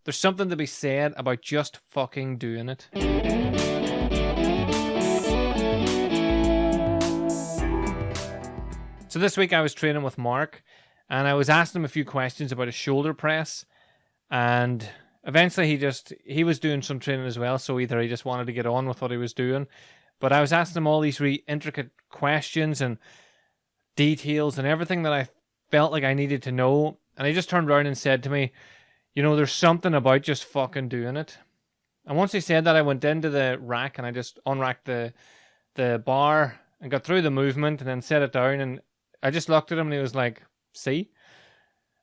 There's something to be said about just fucking doing it. So this week I was training with Mark, and I was asking him a few questions about a shoulder press, and eventually he was doing some training as well, so either he just wanted to get on with what he was doing, but I was asking him all these really intricate questions and details and everything that I felt like I needed to know, and he just turned around and said to me, there's something about just fucking doing it. And once he said that, I went into the rack and I just unracked the bar and got through the movement and then set it down, and I just looked at him and he was like, see?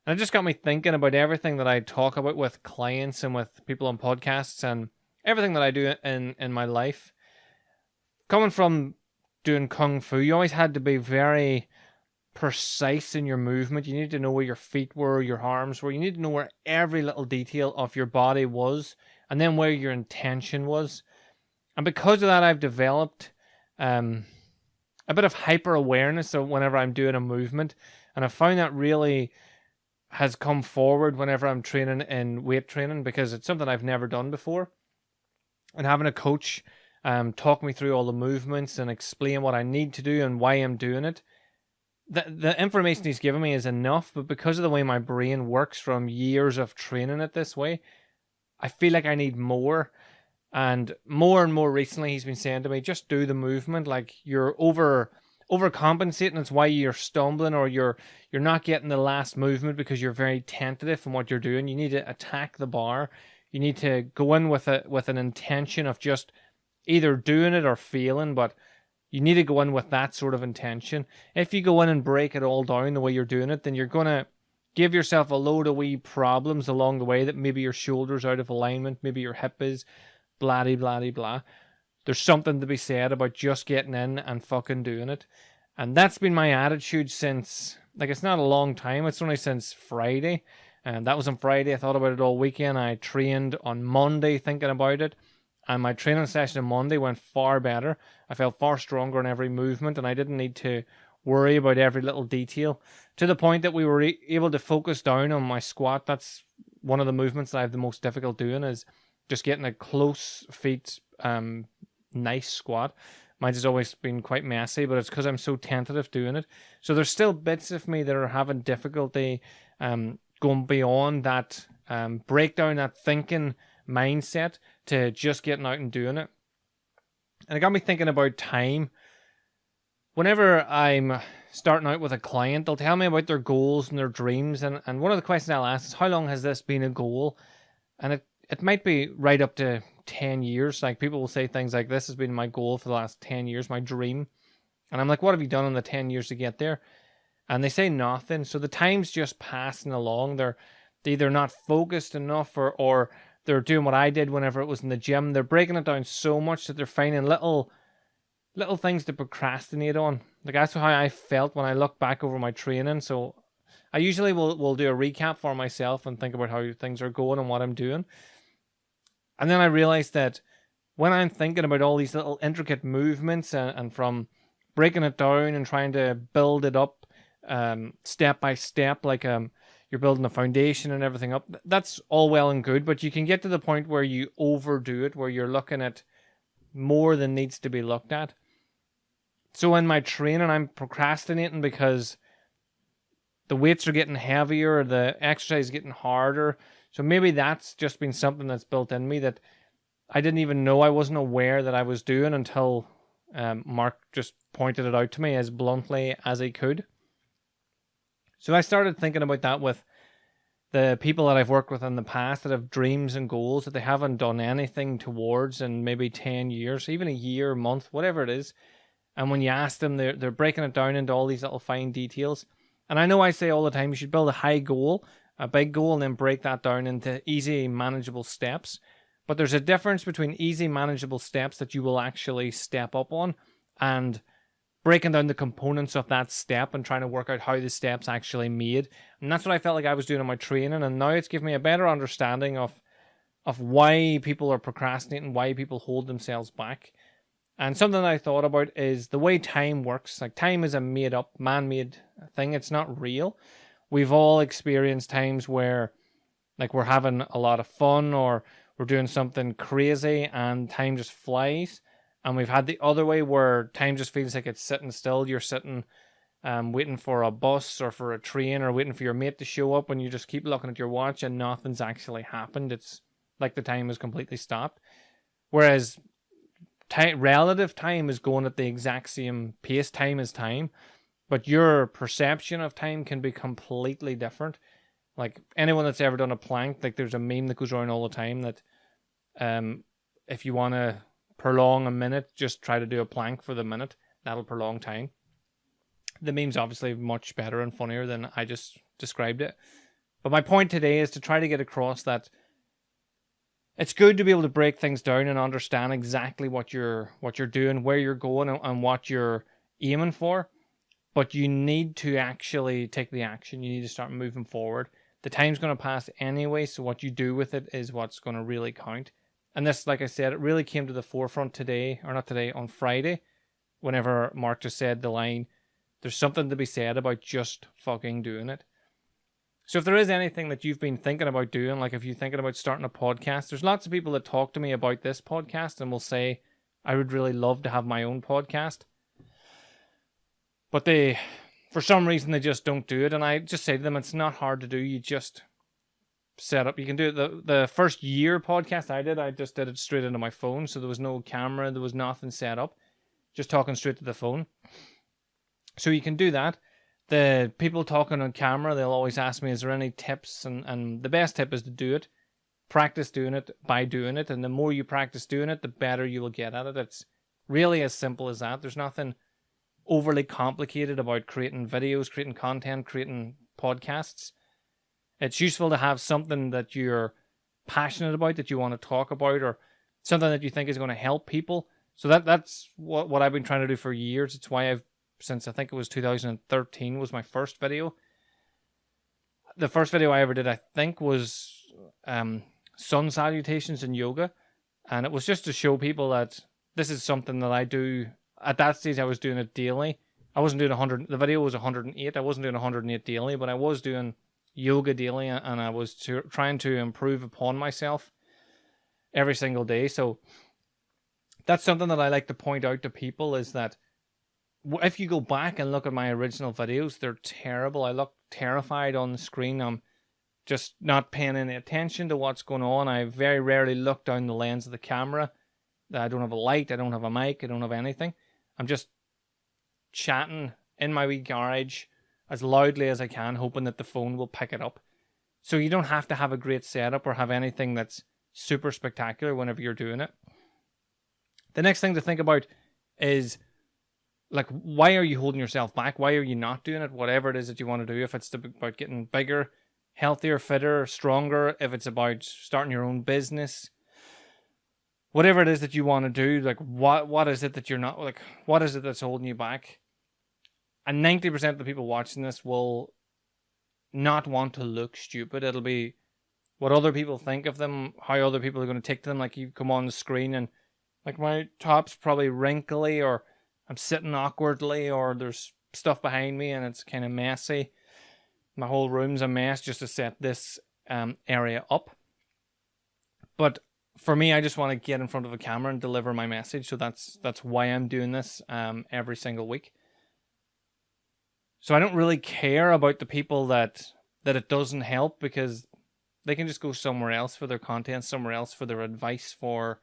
And it just got me thinking about everything that I talk about with clients and with people on podcasts and everything that I do in my life. Coming from doing Kung Fu, you always had to be very precise in your movement. You needed to know where your feet were, your arms were. You need to know where every little detail of your body was, and then where your intention was. And because of that, I've developed a bit of hyper awareness of whenever I'm doing a movement, and I found that really has come forward whenever I'm training in weight training, because it's something I've never done before. And having a coach talk me through all the movements and explain what I need to do and why I'm doing it. The information he's given me is enough, but because of the way my brain works from years of training it this way, I feel like I need more. And more recently, he's been saying to me, just do the movement. Like, you're overcompensating. It's why you're stumbling, or you're not getting the last movement because you're very tentative in what you're doing. You need to attack the bar. You need to go in with an intention of just either doing it or failing, but you need to go in with that sort of intention. If you go in and break it all down the way you're doing it, then you're going to give yourself a load of wee problems along the way, that maybe your shoulder's out of alignment, maybe your hip is, blah, blah, blah. There's something to be said about just getting in and fucking doing it. And that's been my attitude since, it's not a long time. It's only since Friday. And that was on Friday. I thought about it all weekend. I trained on Monday thinking about it. And my training session on Monday went far better. I felt far stronger in every movement, and I didn't need to worry about every little detail, to the point that we were able to focus down on my squat. That's one of the movements that I have the most difficult doing, is just getting a close feet, nice squat. Mine has always been quite messy, but it's because I'm so tentative doing it. So there's still bits of me that are having difficulty going beyond that, break down that thinking mindset to just getting out and doing it. And it got me thinking about time. Whenever I'm starting out with a client, they'll tell me about their goals and their dreams, and one of the questions I'll ask is, how long has this been a goal? And it might be right up to 10 years. Like, people will say things like, this has been my goal for the last 10 years, my dream. And I'm like, what have you done in the 10 years to get there? And they say nothing. So the time's just passing along. They're either not focused enough, or they're doing what I did whenever it was in the gym. They're breaking it down so much that they're finding little things to procrastinate on. Like, that's how I felt when I look back over my training. So I usually will do a recap for myself and think about how things are going and what I'm doing. And then I realized that when I'm thinking about all these little intricate movements, and from breaking it down and trying to build it up step by step, like you're building a foundation and everything up, that's all well and good, but you can get to the point where you overdo it, where you're looking at more than needs to be looked at. So in my training, I'm procrastinating because the weights are getting heavier, the exercise is getting harder. So maybe that's just been something that's built in me that I didn't even know, I wasn't aware that I was doing, until Mark just pointed it out to me as bluntly as he could. So I started thinking about that with the people that I've worked with in the past that have dreams and goals that they haven't done anything towards in maybe 10 years, even a year, month, whatever it is. And when you ask them, they're breaking it down into all these little fine details. And I know I say all the time, you should build a high goal, a big goal, and then break that down into easy, manageable steps. But there's a difference between easy, manageable steps that you will actually step up on, and breaking down the components of that step and trying to work out how the step's actually made. And that's what I felt like I was doing in my training, and now it's given me a better understanding of why people are procrastinating, why people hold themselves back. And something that I thought about is the way time works. Like, time is a made-up, man-made thing. It's not real. We've all experienced times where Like we're having a lot of fun or we're doing something crazy and time just flies. And we've had the other way where time just feels like it's sitting still. You're sitting waiting for a bus or for a train or waiting for your mate to show up, and you just keep looking at your watch and nothing's actually happened. It's like the time has completely stopped. Whereas relative time is going at the exact same pace. Time is time, but your perception of time can be completely different. Like anyone that's ever done a plank, like there's a meme that goes around all the time that if you want to prolong a minute, just try to do a plank for the minute. That'll prolong time. The meme's obviously much better and funnier than I just described it. But my point today is to try to get across that it's good to be able to break things down and understand exactly what you're doing, where you're going, and what you're aiming for. But you need to actually take the action. You need to start moving forward. The time's going to pass anyway, so what you do with it is what's going to really count. And this, like I said, it really came to the forefront today, or not today, on Friday, whenever Mark just said the line, there's something to be said about just fucking doing it. So if there is anything that you've been thinking about doing, like if you're thinking about starting a podcast, there's lots of people that talk to me about this podcast and will say, I would really love to have my own podcast. But they, for some reason, they just don't do it. And I just say to them, it's not hard to do. You just set up. You can do it. The first year podcast I just did it straight into my phone. So there was no camera. There was nothing set up. Just talking straight to the phone. So you can do that. The people talking on camera, they'll always ask me, is there any tips? And the best tip is to do it. Practice doing it by doing it. And the more you practice doing it, the better you will get at it. It's really as simple as that. There's nothing overly complicated about creating videos, creating content, creating podcasts. It's useful to have something that you're passionate about, that you want to talk about, or something that you think is going to help people. So that's what I've been trying to do for years. It's why since I think it was 2013 was my first video. The first video I ever did, I think, was sun salutations in yoga. And it was just to show people that this is something that I do. At that stage, I was doing it daily. I wasn't doing 100. The video was 108. I wasn't doing 108 daily, but I was doing yoga daily, and I was trying to improve upon myself every single day. So that's something that I like to point out to people, is that if you go back and look at my original videos, they're terrible. I look terrified on the screen. I'm just not paying any attention to what's going on. I very rarely look down the lens of the camera. I don't have a light. I don't have a mic. I don't have anything. I'm just chatting in my wee garage as loudly as I can, hoping that the phone will pick it up. So you don't have to have a great setup or have anything that's super spectacular whenever you're doing it. The next thing to think about is, like, why are you holding yourself back? Why are you not doing it? Whatever it is that you want to do, if it's about getting bigger, healthier, fitter, stronger, if it's about starting your own business, whatever it is that you want to do, like what is it that you're not, like, what is it that's holding you back? And 90% of the people watching this will not want to look stupid. It'll be what other people think of them, how other people are going to take to them. Like, you come on the screen and, like, my top's probably wrinkly, or I'm sitting awkwardly, or there's stuff behind me and it's kind of messy. My whole room's a mess just to set this area up. But for me, I just want to get in front of a camera and deliver my message. So that's why I'm doing this every single week. So I don't really care about the people that it doesn't help, because they can just go somewhere else for their content, somewhere else for their advice, for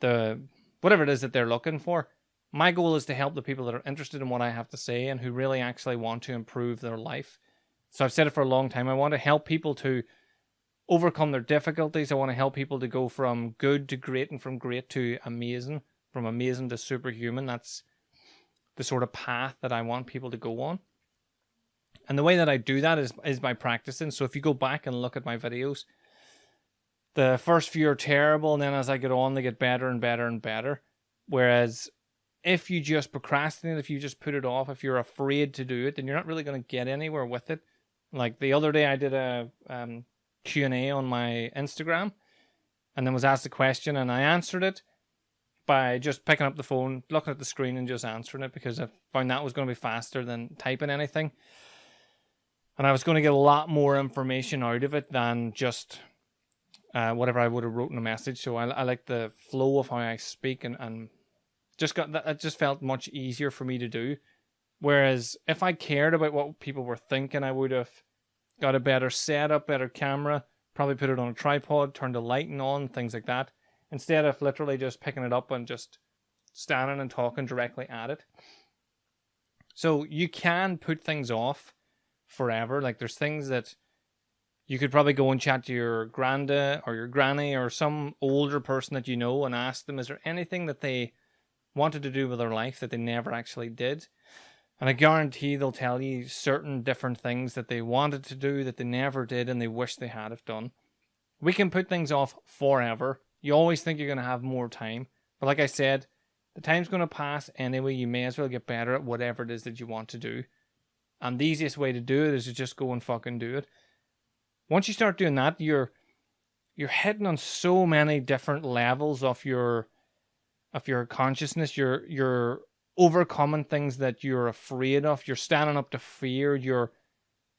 the whatever it is that they're looking for. My goal is to help the people that are interested in what I have to say and who really actually want to improve their life. So I've said it for a long time. I want to help people to overcome their difficulties. I want to help people to go from good to great, and from great to amazing, from amazing to superhuman. That's the sort of path that I want people to go on. And the way that I do that is by practicing. So if you go back and look at my videos, the first few are terrible, and then as I get on, they get better and better and better. Whereas if you just procrastinate, if you just put it off, if you're afraid to do it, then you're not really going to get anywhere with it. Like the other day, I did a Q&A on my Instagram, and then was asked a question, and I answered it by just picking up the phone, looking at the screen, and just answering it, because I found that was going to be faster than typing anything. And I was going to get a lot more information out of it than just whatever I would have wrote in a message. So I like the flow of how I speak, and just got that. It just felt much easier for me to do. Whereas if I cared about what people were thinking, I would have got a better setup, better camera, probably put it on a tripod, turned the lighting on, things like that, instead of literally just picking it up and just standing and talking directly at it. So you can put things off forever. Like there's things that you could probably go and chat to your granda or your granny or some older person that you know and ask them, is there anything that they wanted to do with their life that they never actually did? And I guarantee they'll tell you certain different things that they wanted to do that they never did and they wish they had have done. We can put things off forever. You always think you're going to have more time. But like I said, the time's going to pass anyway. You may as well get better at whatever it is that you want to do. And the easiest way to do it is to just go and fucking do it. Once you start doing that, you're hitting on so many different levels of your consciousness. You're overcoming things that you're afraid of. You're standing up to fear. You're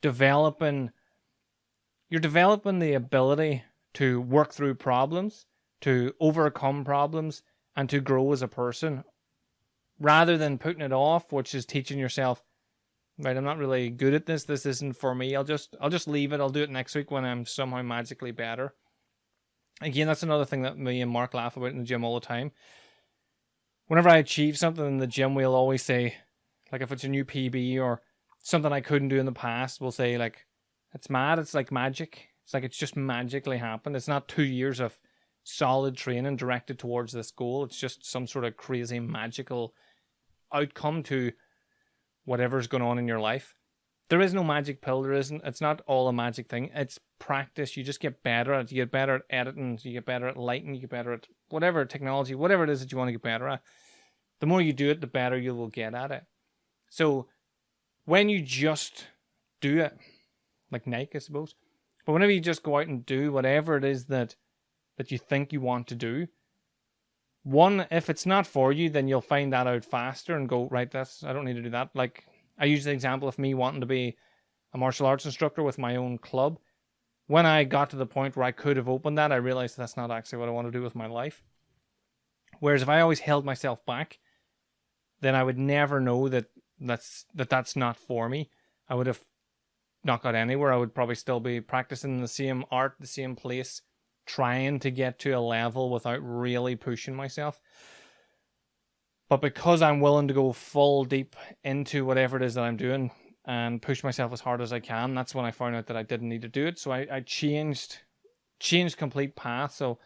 developing the ability to work through problems, to overcome problems, and to grow as a person, rather than putting it off, which is teaching yourself, right, I'm not really good at this. This isn't for me. I'll just leave it. I'll do it next week when I'm somehow magically better. Again, that's another thing that me and Mark laugh about in the gym all the time. Whenever I achieve something in the gym, we'll always say, like if it's a new PB or something I couldn't do in the past, we'll say like, it's mad, it's like magic. It's like it's just magically happened. It's not 2 years of solid training directed towards this goal. It's just some sort of crazy magical outcome to whatever's going on in your life. There is no magic pill. There isn't. It's not all a magic thing. It's practice. You just get better at it. You get better at editing. You get better at lighting. You get better at whatever technology, whatever it is that you want to get better at. The more you do it, the better you will get at it. So when you just do it, like Nike, I suppose, but whenever you just go out and do whatever it is that you think you want to do, one, if it's not for you, then you'll find that out faster and go, right, I don't need to do that. Like, I use the example of me wanting to be a martial arts instructor with my own club. When I got to the point where I could have opened that, I realized that's not actually what I want to do with my life. Whereas if I always held myself back, then I would never know that's not for me. I would have not got anywhere. I would probably still be practicing the same art, the same place, trying to get to a level without really pushing myself. But because I'm willing to go full deep into whatever it is that I'm doing and push myself as hard as I can, that's when I found out that I didn't need to do it. So I changed complete path. So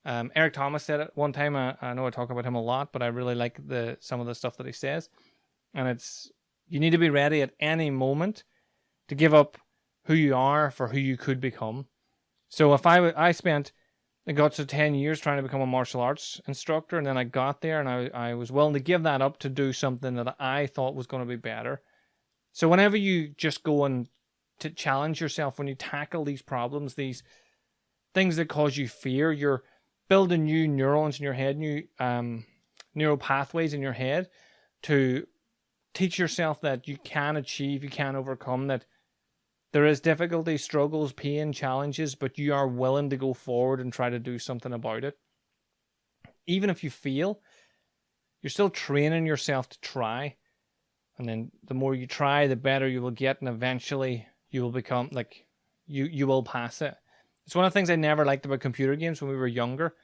Eric Thomas said it one time. I know I talk about him a lot, but I really like some of the stuff that he says. And it's, you need to be ready at any moment to give up who you are for who you could become. So if I spent the guts of 10 years trying to become a martial arts instructor, and then I got there and I was willing to give that up to do something that I thought was going to be better. So whenever you just go and to challenge yourself, when you tackle these problems, these things that cause you fear, you're building new neurons in your head, new neural pathways in your head to teach yourself that you can achieve, you can overcome, that there is difficulty, struggles, pain, challenges, but you are willing to go forward and try to do something about it. Even if you fail, you're still training yourself to try. And then the more you try, the better you will get, and eventually you will become, like, you will pass it. It's one of the things I never liked about computer games when we were younger.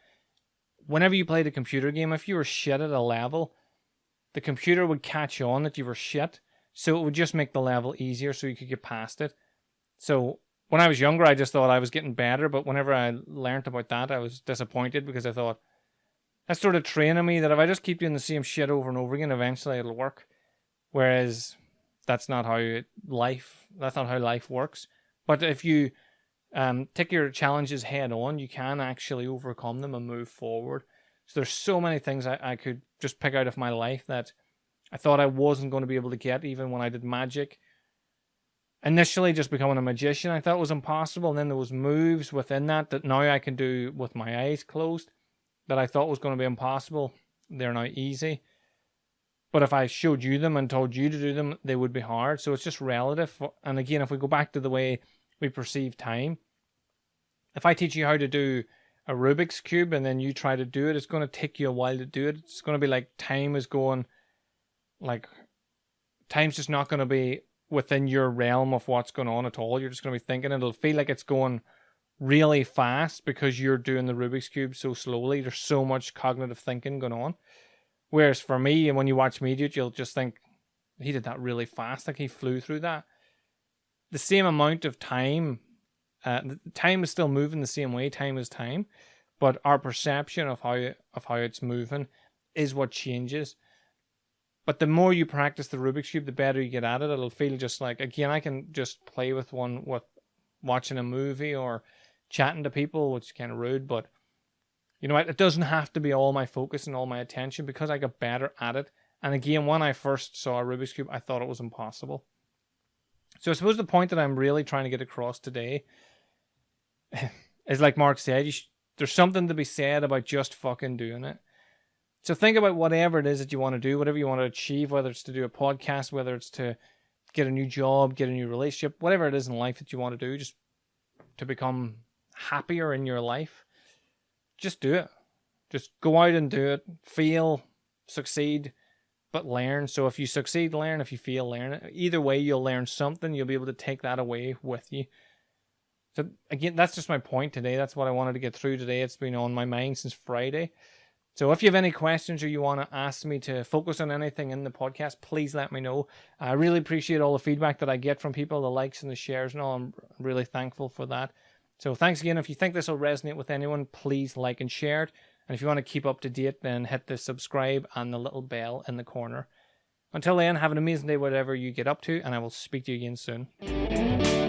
Whenever you played a computer game, if you were shit at a level, the computer would catch on that you were shit, so it would just make the level easier so you could get past it. So when I was younger, I just thought I was getting better, but whenever I learned about that, I was disappointed because I thought, that's sort of training me that if I just keep doing the same shit over and over again, eventually it'll work. Whereas that's not how life works. But if you take your challenges head on, you can actually overcome them and move forward. So there's so many things I could just pick out of my life that I thought I wasn't going to be able to get, even when I did magic. Initially, just becoming a magician, I thought it was impossible. And then there was moves within that now I can do with my eyes closed that I thought was going to be impossible. They're now easy. But if I showed you them and told you to do them, they would be hard. So it's just relative. And again, if we go back to the way we perceive time, if I teach you how to do a Rubik's Cube and then you try to do it, it's going to take you a while to do it. It's going to be like time's just not going to be within your realm of what's going on at all. You're just going to be thinking, it'll feel like it's going really fast because you're doing the Rubik's Cube so slowly. There's so much cognitive thinking going on. Whereas for me, and when you watch me do it, you'll just think, he did that really fast, like he flew through that. The same amount of time, time is still moving the same way, time is time, but our perception of how it's moving is what changes. But the more you practice the Rubik's Cube, the better you get at it. It'll feel just like, again, I can just play with one with watching a movie or chatting to people, which is kind of rude, but you know what? It doesn't have to be all my focus and all my attention because I got better at it. And again, when I first saw a Rubik's Cube, I thought it was impossible. So I suppose the point that I'm really trying to get across today is, like Mark said, there's something to be said about just fucking doing it. So think about whatever it is that you want to do, whatever you want to achieve, whether it's to do a podcast, whether it's to get a new job, get a new relationship, whatever it is in life that you want to do, just to become happier in your life. Just do it. Just go out and do it. Fail, succeed, but learn. So if you succeed, learn. If you fail, learn. Either way, you'll learn something. You'll be able to take that away with you. So again, that's just my point today. That's what I wanted to get through today. It's been on my mind since Friday. So if you have any questions or you want to ask me to focus on anything in the podcast, please let me know. I really appreciate all the feedback that I get from people, the likes and the shares and all. I'm really thankful for that. So thanks again. If you think this will resonate with anyone, please like and share it. And if you want to keep up to date, then hit the subscribe and the little bell in the corner. Until then, have an amazing day, whatever you get up to, and I will speak to you again soon.